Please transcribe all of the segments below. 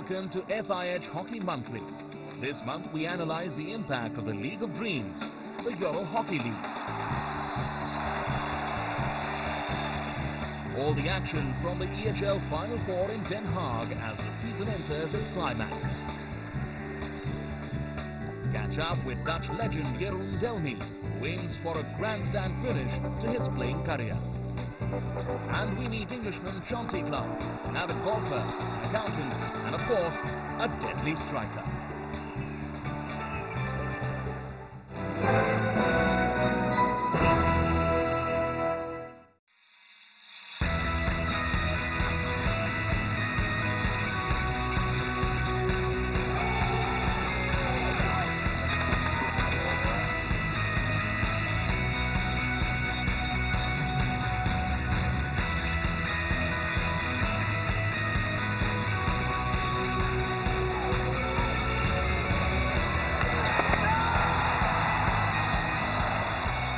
Welcome to FIH Hockey Monthly. This month we analyze the impact of the League of Dreams, the Euro Hockey League. All the action from the EHL Final Four in Den Haag as the season enters its climax. Catch up with Dutch legend Jeroen Delmy, who aims for a grandstand finish to his playing career. And we meet Englishman Chauncey Clark, an avid golfer, accountant, and of course, a deadly striker.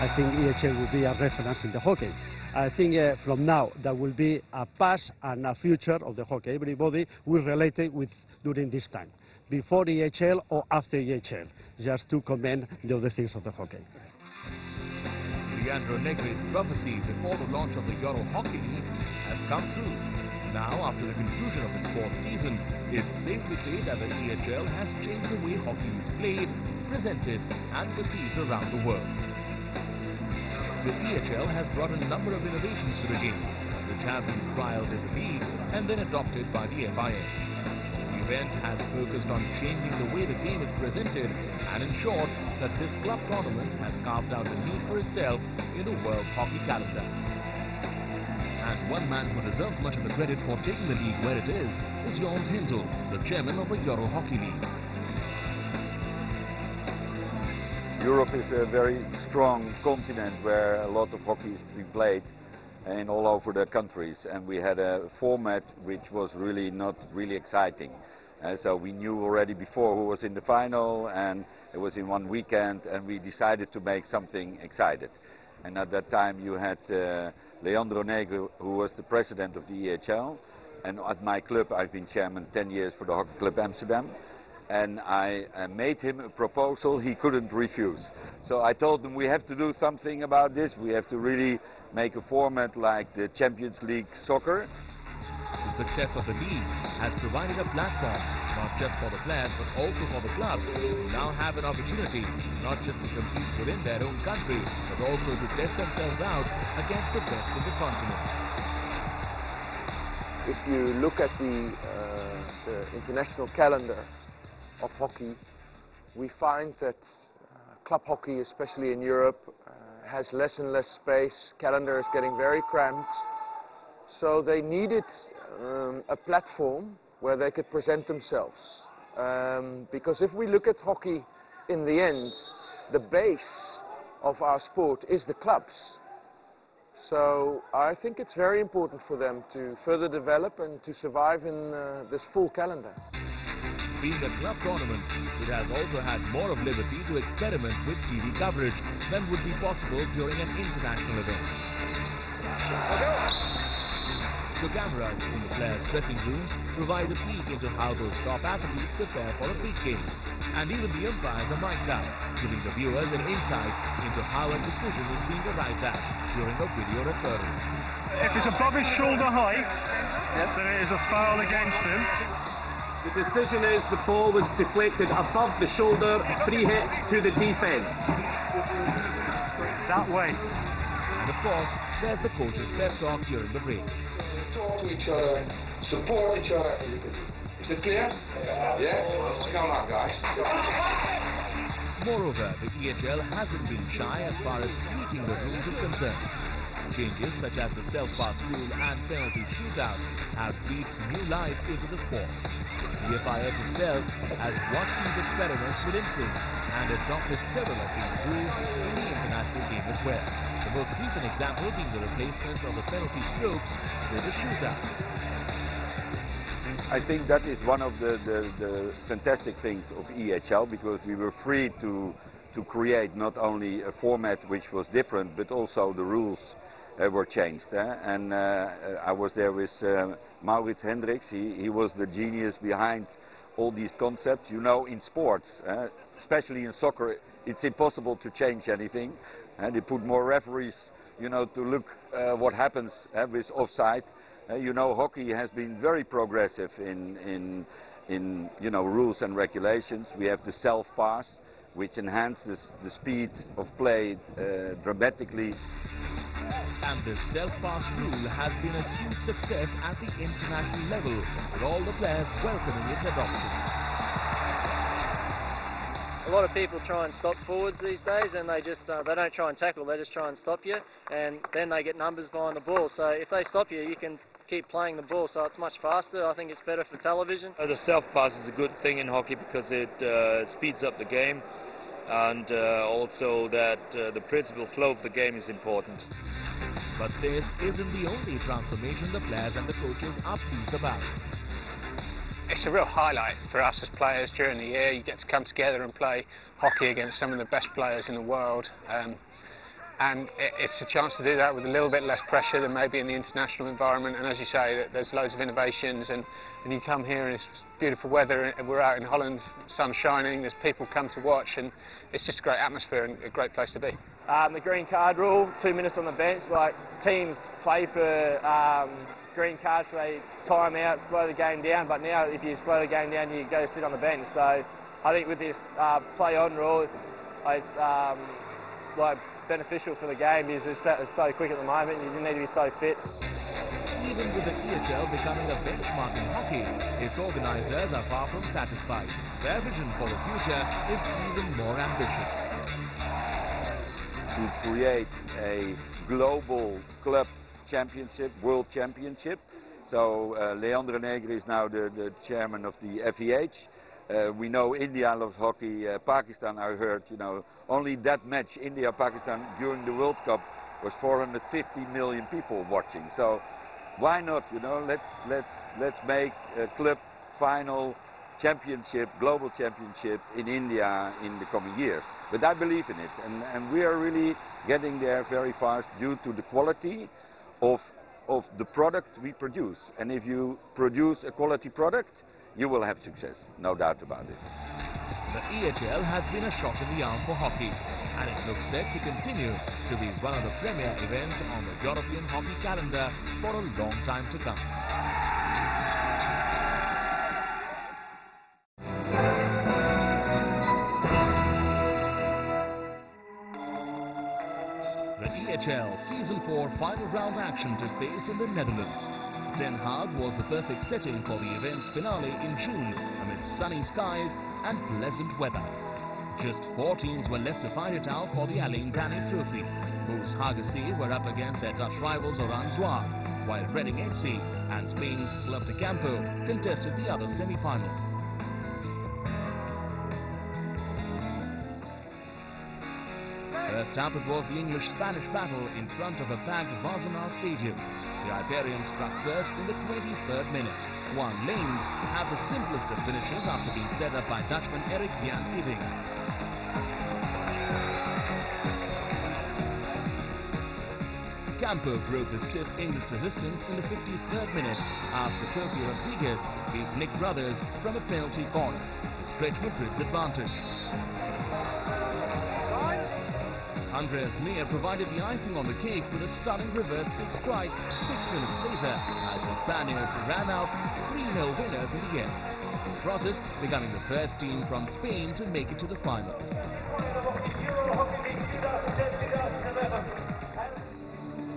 I think EHL will be a reference in the hockey. I think from now there will be a past and a future of the hockey. Everybody will relate it with during this time, before EHL or after EHL, just to comment the other things of the hockey. Leandro Negri's prophecy before the launch of the Euro Hockey League has come true. Now, after the conclusion of its fourth season, it's safe to say that the EHL has changed the way hockey is played, presented and perceived around the world. The EHL has brought a number of innovations to the game, which have been trialed in the league and then adopted by the FIH. The event has focused on changing the way the game is presented and ensured that this club tournament has carved out a niche for itself in the world hockey calendar. And one man who deserves much of the credit for taking the league where it is Jons Hinzel, the chairman of the Euro Hockey League. Europe is a very strong continent where a lot of hockey is being played and all over the countries, and we had a format which was really not really exciting. So we knew already before who was in the final, and it was in one weekend, and we decided to make something exciting. And at that time you had Leandro Negri, who was the president of the EHL, and at my club I've been chairman 10 years for the Hockey Club Amsterdam. And I made him a proposal he couldn't refuse. So I told him we have to do something about this. We have to really make a format like the Champions League soccer. The success of the league has provided a platform, not just for the players but also for the clubs, who now have an opportunity not just to compete within their own country, but also to test themselves out against the best in the continent. If you look at the international calendar of hockey, we find that club hockey, especially in Europe, has less and less space. Calendar is getting very cramped. So they needed a platform where they could present themselves. Because if we look at hockey, in the end, the base of our sport is the clubs. So I think it's very important for them to further develop and to survive in this full calendar. Being a club tournament, it has also had more of liberty to experiment with TV coverage than would be possible during an international event. So cameras in the players' dressing rooms provide a peek into how those top athletes prepare for a big game. And even the umpires are mic'd up, giving the viewers an insight into how a decision is being arrived at during a video referral. If it's above his shoulder height, then it is a foul against him. The decision is the ball was deflected above the shoulder, free hit to the defence. That way. And of course, there's the coach's pep talk during the break. Talk to each other, support each other. Is it clear? Yeah? Come on, guys. Moreover, the EHL hasn't been shy as far as tweaking the rules is concerned. Changes such as the self-pass rule and penalty shootout have breathed new life into the sport. The FIH itself has watched these experiments with interest and adopted several of these rules in the international game as well. The most recent example being the replacement of the penalty strokes with a shootout. I think that is one of the fantastic things of EHL, because we were free to create not only a format which was different, but also the rules were changed. And I was there with Maurits Hendricks. He was the genius behind all these concepts. You know, in sports, especially in soccer, it's impossible to change anything. And they put more referees, you know, to look what happens with offside. You know, hockey has been very progressive in you know, rules and regulations. We have the self-pass, which enhances the speed of play dramatically. And this self-pass rule has been a huge success at the international level, with all the players welcoming its adoption. A lot of people try and stop forwards these days, and they don't try and tackle, they just try and stop you, and then they get numbers behind the ball. So if they stop you, you can keep playing the ball, so it's much faster. I think it's better for television. The self-pass is a good thing in hockey because it speeds up the game, and also that the principal flow of the game is important. But this isn't the only transformation the players and the coaches are pleased about. It's a real highlight for us as players during the year. You get to come together and play hockey against some of the best players in the world. And it's a chance to do that with a little bit less pressure than maybe in the international environment. And as you say, there's loads of innovations, and you come here and it's beautiful weather, and we're out in Holland, sun's shining, there's people come to watch, and it's just a great atmosphere and a great place to be. The green card rule, 2 minutes on the bench, like teams play for green cards, so they time out, slow the game down, but now if you slow the game down, you go sit on the bench. So I think with this play-on rule, it's like beneficial for the game because it's so quick at the moment, you need to be so fit. Even with the EHL becoming a benchmark in hockey, its organisers are far from satisfied. Their vision for the future is even more ambitious. To create a global club championship, world championship. So Leandro Negri is now the chairman of the FIH. We know India loves hockey. Pakistan, I heard, you know, only that match, India-Pakistan, during the World Cup was 450 million people watching. So why not, you know, let's make a club final championship, global championship in India in the coming years. But I believe in it, and we are really getting there very fast due to the quality of the product we produce. And if you produce a quality product, you will have success, no doubt about it. The EHL has been a shot in the arm for hockey, and it looks set to continue to be one of the premier events on the European hockey calendar for a long time to come. The EHL Season 4 final round action took place in the Netherlands. Den Haag was the perfect setting for the event's finale in June amid sunny skies and pleasant weather. Just 4 teams were left to fight it out for the Alain Danny Trophy. Host Hagerse were up against their Dutch rivals Orange-Zouave, while Reading FC and Spain's Club de Campo contested the other semi-final. First up, it was the English-Spanish battle in front of a packed Wassenaar Stadium. The Iberians struck first in the 23rd minute. Juan Lanes had the simplest of finishes after being set up by Dutchman Erik Jan Hiddink. Campo broke the stiff English resistance in the 53rd minute after Kofi Rodriguez beat Nick Brothers from a penalty corner to stretch Madrid's advantage. Andreas Meyer provided the icing on the cake with a stunning reverse stick strike 6 minutes later as the Spaniards ran out 3-0 winners in the end. Process becoming the first team from Spain to make it to the final.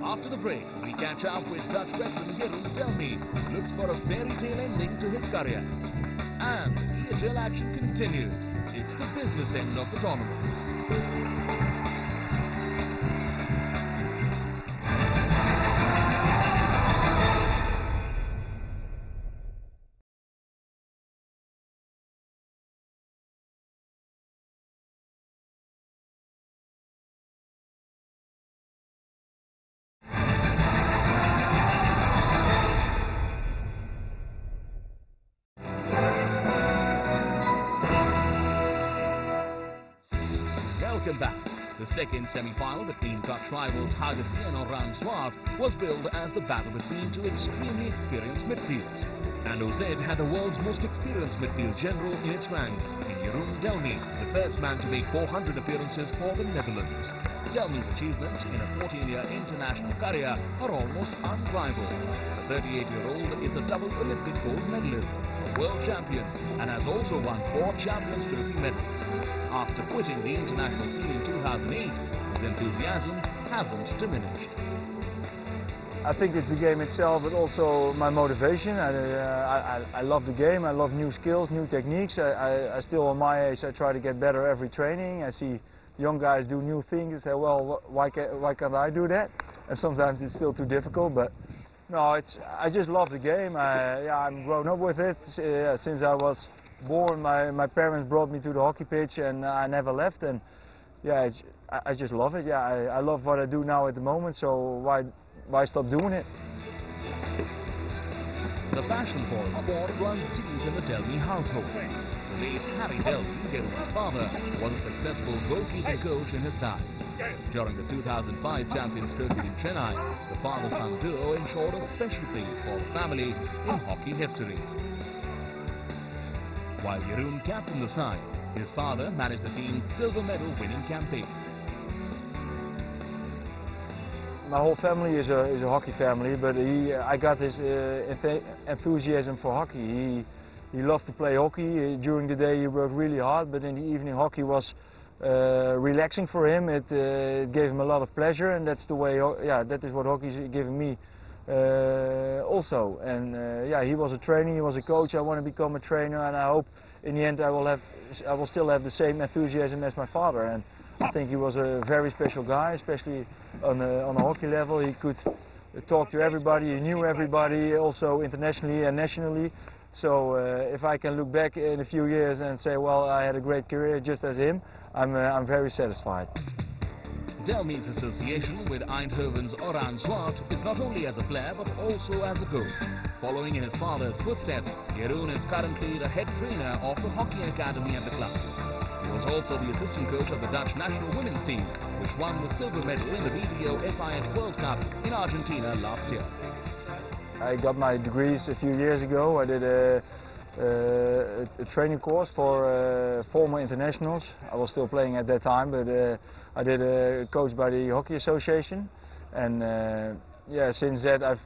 After the break, we catch up with Dutch veteran Jeroen Selmy, who looks for a fairy tale ending to his career. And the EHL action continues. It's the business end of the tournament. Welcome back. The second semi-final between Dutch rivals Hagessi and Oran Zwart was billed as the battle between two extremely experienced midfields. And OZ had the world's most experienced midfield general in its ranks in Jeroen Delmy, the first man to make 400 appearances for the Netherlands. Delmy's achievements in a 14-year international career are almost unrivaled. The 38-year-old is a double Olympic gold medalist, a world champion, and has also won 4 Champions Trophy medals. After quitting the international scene in 2008, his enthusiasm hasn't diminished. I think it's the game itself, but also my motivation. I love the game. I love new skills, new techniques. I still, at my age, I try to get better every training. I see young guys do new things and say, well, why can't I do that? And sometimes it's still too difficult, but no, I just love the game. I'm grown up with it. Since I was born, my parents brought me to the hockey pitch, and I never left. And yeah, I just love it. Yeah, I love what I do now at the moment. So why stop doing it? The passion for the sport runs deep in the Delmy household. The late Harry Delmy, Jeroen's father, was a successful goalkeeping coach in his time. During the 2005 Champions Trophy in Chennai, the father-son duo ensured a special place for the family in hockey history. While Jeroen captained the side, his father managed the team's silver medal winning campaign. My whole family is a hockey family, but I got his enthusiasm for hockey. He loved to play hockey. During the day he worked really hard, but in the evening hockey was relaxing for him. It gave him a lot of pleasure, and that's the way. That is what hockey is giving me also. And he was a trainer, he was a coach. I want to become a trainer, and I hope in the end I will still have the same enthusiasm as my father. And I think he was a very special guy, especially on a hockey level. He could talk to everybody, he knew everybody, also internationally and nationally. So if I can look back in a few years and say, well, I had a great career just as him, I'm very satisfied. Delmy's association with Eindhoven's Oran Zwart is not only as a player but also as a coach. Following in his father's footsteps, Jeroen is currently the head trainer of the hockey academy at the club. He was also the assistant coach of the Dutch national women's team, which won the silver medal in the video FIH World Cup in Argentina last year. I got my degrees a few years ago. I did a training course for former internationals. I was still playing at that time, but I did a coach by the Hockey Association. And since that I've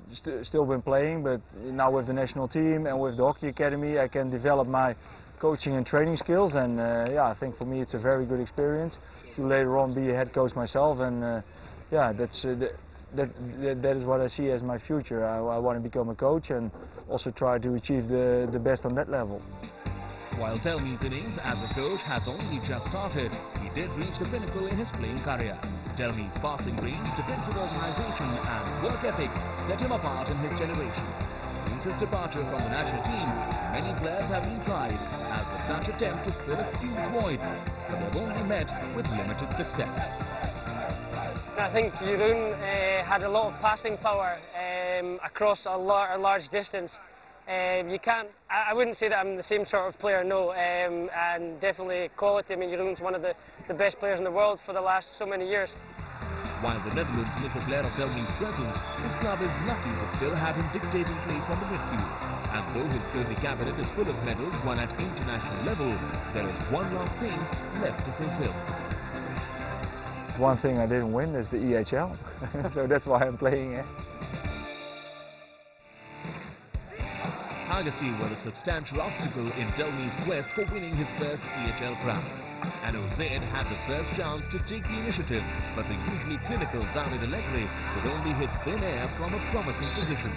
still been playing, but now with the national team and with the Hockey Academy I can develop my coaching and training skills, and I think for me it's a very good experience to later on be a head coach myself, and that is what I see as my future. I want to become a coach and also try to achieve the best on that level. While Delmy's innings as a coach has only just started, he did reach the pinnacle in his playing career. Delmy's passing range, defensive organization and work ethic set him apart in his generation. Since his departure from the national team, many players have been tried as the Dutch attempt to fill a huge void, but they've only met with limited success. I think Jeroen had a lot of passing power across a large distance. I wouldn't say that I'm the same sort of player, no, and definitely quality. I mean, Jeroen's one of the best players in the world for the last so many years. While the Netherlands miss a player of Delmy's presence, his club is lucky to still have him dictating play from the midfield. And though his trophy cabinet is full of medals won at international level, there is one last thing left to fulfill. One thing I didn't win is the EHL, so that's why I'm playing it. Hagessi was a substantial obstacle in Delmy's quest for winning his first EHL crown. And OZ had the first chance to take the initiative, but the usually clinical David Allegri could only hit thin air from a promising position.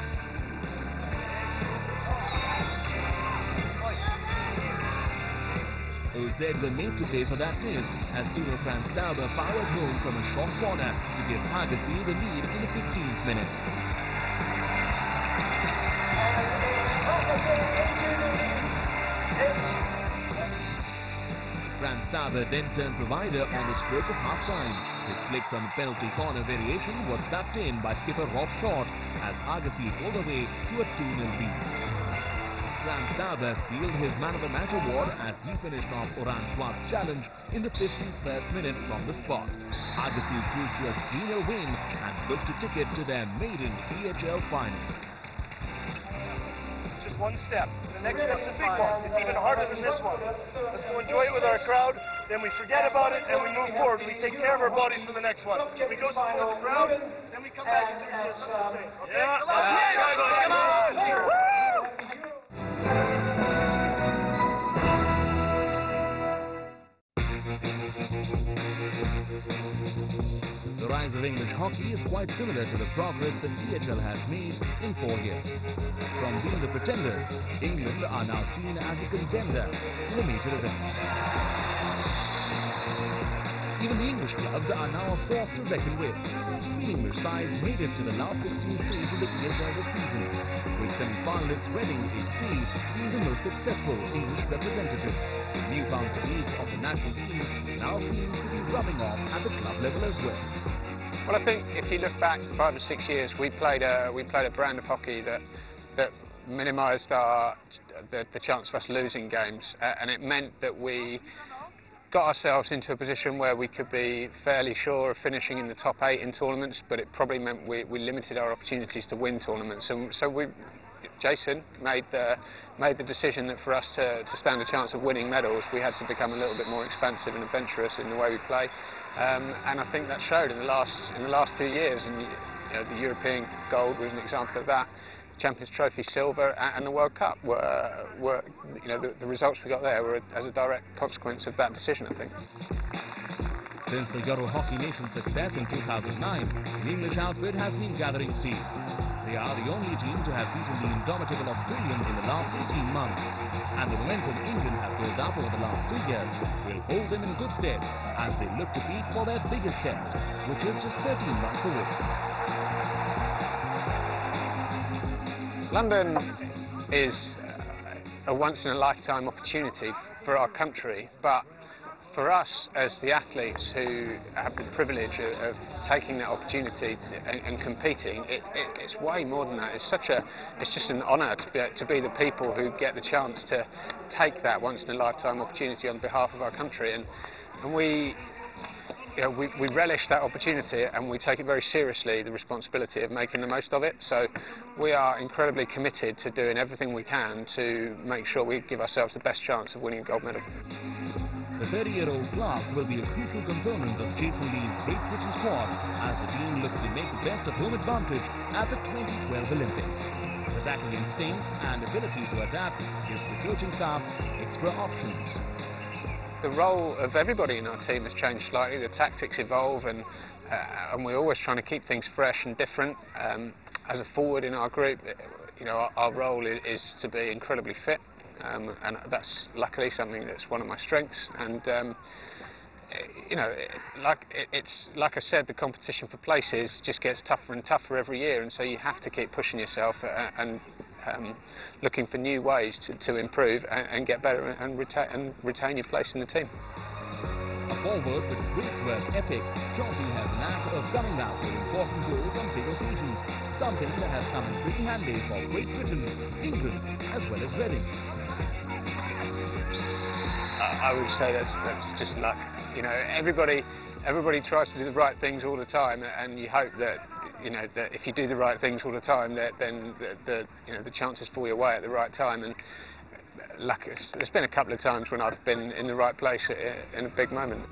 OZ were made to pay for that miss as Tino Franz Tauber powered home from a short corner to give Hagessi the lead in the 15th minute. Franz Tauber then turned provider on the stroke of half-time. His flick from a penalty corner variation was tapped in by skipper Rob Short as Hagessi pulled away to a 2-0 lead. Franz Dauber sealed his Man of the Match award as he finished off Oran Schwartz's challenge in the 51st minute from the spot. Huddersfield cruised to a 3-0 win and booked a ticket to their maiden EHL final. It's just one step. The next step's a big one. It's even harder than this one. Let's go enjoy it with our crowd, then we forget about it and we move forward. We take care of our bodies for the next one. We go support the crowd, then we come back and do something the same. Okay? Come on! The rise of English hockey is quite similar to the progress the EHL has made in 4 years. From being the pretenders, England are now seen as a contender in the major events. Even the English clubs are now a force to reckon with. 3 English sides made it to the last 16 stages of the EHL this season, with semi-finalist Reading FC being the most successful English representative. The newfound colleagues of the national team now seems to be rubbing off at the club level as well. Well, I think if you look back 5 or 6 years, we played a brand of hockey that minimised the chance of us losing games, and it meant that we got ourselves into a position where we could be fairly sure of finishing in the top 8 in tournaments, but it probably meant we limited our opportunities to win tournaments. And so Jason made the decision that for us to stand a chance of winning medals, we had to become a little bit more expansive and adventurous in the way we play. And I think that showed in the last few years. And the European gold was an example of that. Champions Trophy silver and the World Cup were the results we got there were as a direct consequence of that decision, I think. Since the Euro Hockey Nation's success in 2009, the English outfit has been gathering steam. They are the only team to have beaten the indomitable Australians in the last 18 months. And the momentum England have built up over the last 2 years will hold them in good stead as they look to beat for their biggest test, which is just 13 months away. London is a once-in-a-lifetime opportunity for our country, but for us as the athletes who have the privilege of taking that opportunity and competing, it's way more than that. It's just an honour to be the people who get the chance to take that once-in-a-lifetime opportunity on behalf of our country, and we relish that opportunity and we take it very seriously, the responsibility of making the most of it. So we are incredibly committed to doing everything we can to make sure we give ourselves the best chance of winning a gold medal. The 30-year-old Clark will be a crucial component of Jason Lee's Great Britain squad as the team looks to make the best of home advantage at the 2012 Olympics. The tackling instincts and ability to adapt gives the coaching staff extra options. The role of everybody in our team has changed slightly. The tactics evolve, and we're always trying to keep things fresh and different. As a forward in our group, our role is to be incredibly fit, and that's luckily something that's one of my strengths. And like I said, the competition for places just gets tougher and tougher every year, and so you have to keep pushing yourself and looking for new ways to improve and get better and retain your place in the team. A forward with great work ethic, Jonty has an knack of coming out with important goals on big occasions, something that has come in pretty handy for Great Britain, England, as well as Reading. I would say that's just luck. Everybody tries to do the right things all the time, and you hope that that if you do the right things all the time, then the chances fall your way at the right time. And luck, there's been a couple of times when I've been in the right place in a big moment.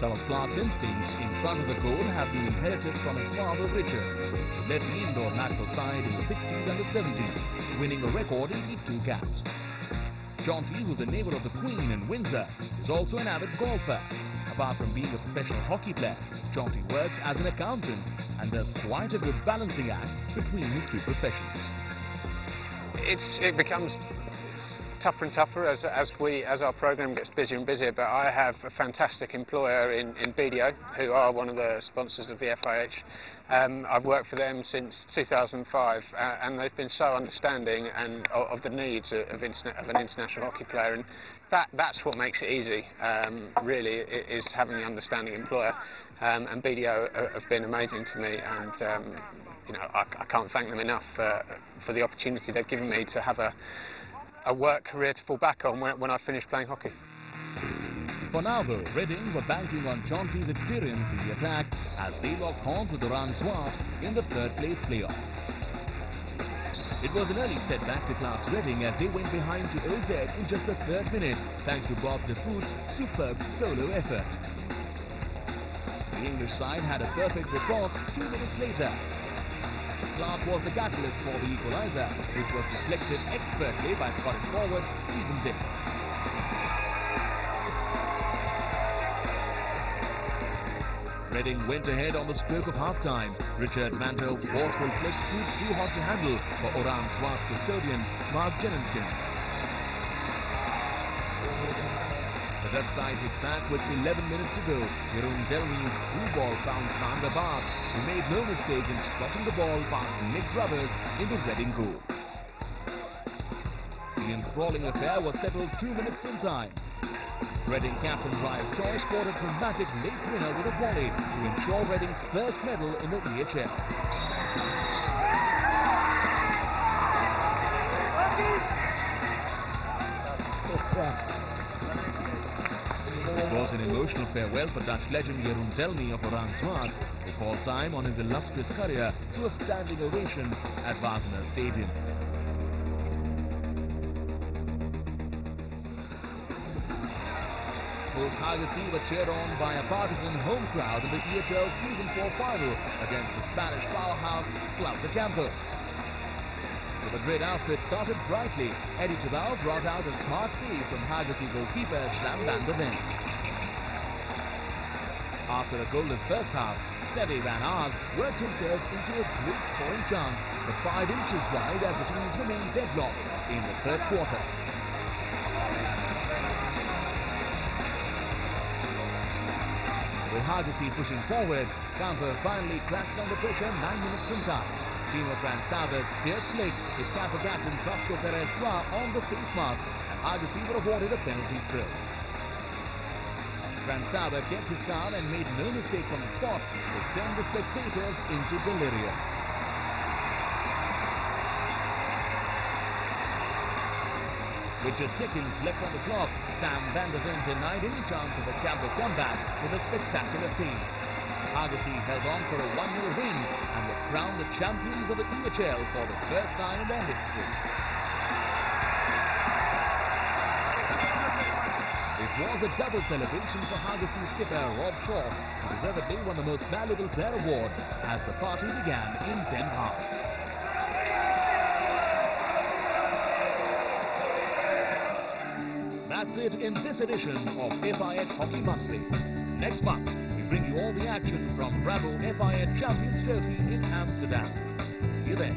Some of Clark's instincts in front of the goal have been inherited from his father Richard, who led the indoor national side in the 60s and the 70s, winning a record 82 caps. Jonty, who's a neighbour of the Queen in Windsor, is also an avid golfer. Apart from being a professional hockey player, Jonty works as an accountant and does quite a good balancing act between his two professions. It becomes tougher and tougher as our programme gets busier and busier, but I have a fantastic employer in BDO, who are one of the sponsors of the FIH. I've worked for them since 2005, and they've been so understanding of the needs of an international hockey player, and that's what makes it easy, really, is having an understanding employer. And BDO have been amazing to me, and I can't thank them enough for the opportunity they've given me to have a work career to fall back on when I finish playing hockey. For now though, Reading were banking on Chauncey's experience in the attack as they locked horns with Oran Swart in the third place playoff. It was an early setback to Class Reading as they went behind to OZ in just the third minute thanks to Bob Defoe's superb solo effort. The English side had a perfect riposte 2 minutes later. Clark was the catalyst for the equaliser, which was deflected expertly by Scottish forward Stephen Dick. Reading went ahead on the stroke of half-time. Richard Mantel's forceful flick proved too hot to handle for Oran Swart's custodian, Mark Jennenskin. The Dutch side hit back with 11 minutes to go. Jeroen Delmy's through ball found Sander Baart, who made no mistake in slotting the ball past Nick Brothers into Reading goal. The enthralling affair was settled 2 minutes in time. Reading captain Brian Toy scored a dramatic late winner with a volley to ensure Reading's first medal in the EHL. It was an emotional farewell for Dutch legend Jeroen Delmy of Oran Swart, who called time on his illustrious career to a standing ovation at Wassenaar Stadium. Haggerty were cheered on by a partisan home crowd in the EHL Season 4 final against the Spanish powerhouse Club de Campo. The Madrid outfit started brightly. Eddie Tebau brought out a smart save from Haggerty goalkeeper Sam van der Ven. After a goalless first half, Steady Van Aars worked himself into a great scoring chance, but 5 inches wide as the teams remained deadlocked in the third quarter. With Haggerty pushing forward, Campo finally cracked under pressure 9 minutes from time. Timo Van Staver's cleared flick with Campo captain Vasco Perez-Soir on the face mask, and Haggerty were awarded a penalty stroke. Van Staver kept his calm and made no mistake from the spot to send the spectators into delirium. With just seconds left on the clock, Sam van der Ven denied any chance of a Campo comeback with a spectacular save. Haggerty held on for a 1-0 win and were crowned the champions of the EHL for the first time in their history. It was a double celebration for Haggerty skipper Rob Shaw, who deservedly won the Most Valuable Player award as the party began in Den Haag. That's it in this edition of FIH Hockey Monthly. Next month, we bring you all the action from Bravo FIH Champions Trophy in Amsterdam. See you then.